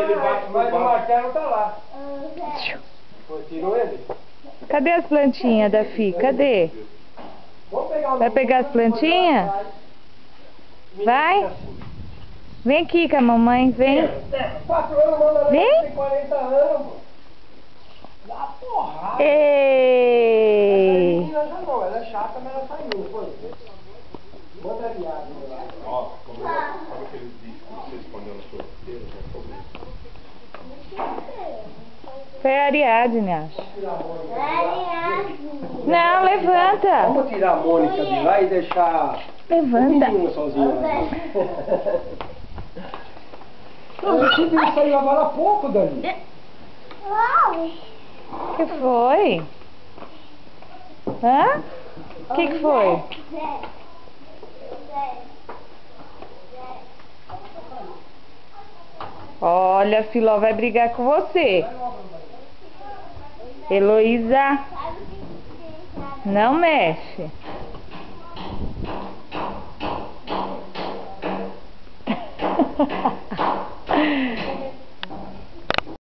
Ele bate, mas o martelo tá lá. Foi, tirou ele? Cadê as plantinhas da Fi? Cadê? Vai pegar as plantinhas? Vai? Vem aqui com a mamãe, vem. 4 anos, mano, Vem. tem 40 anos, mano. Dá porrada. Ei! Essa menina já não, ela é chata, mas ela saiu, foi. Manda viado, lá. Ó, sabe aqueles bichos que você escondeu no sorteiro? Foi a Ariadne, acho. Não, levanta. Vamos tirar a Mônica de lá e deixar o Levanta. menino sozinho lá. Não, o menino saiu agora há pouco, Dani. O que foi? Hã? O que foi? Olha, a Filó vai brigar com você. Heloísa, não mexe.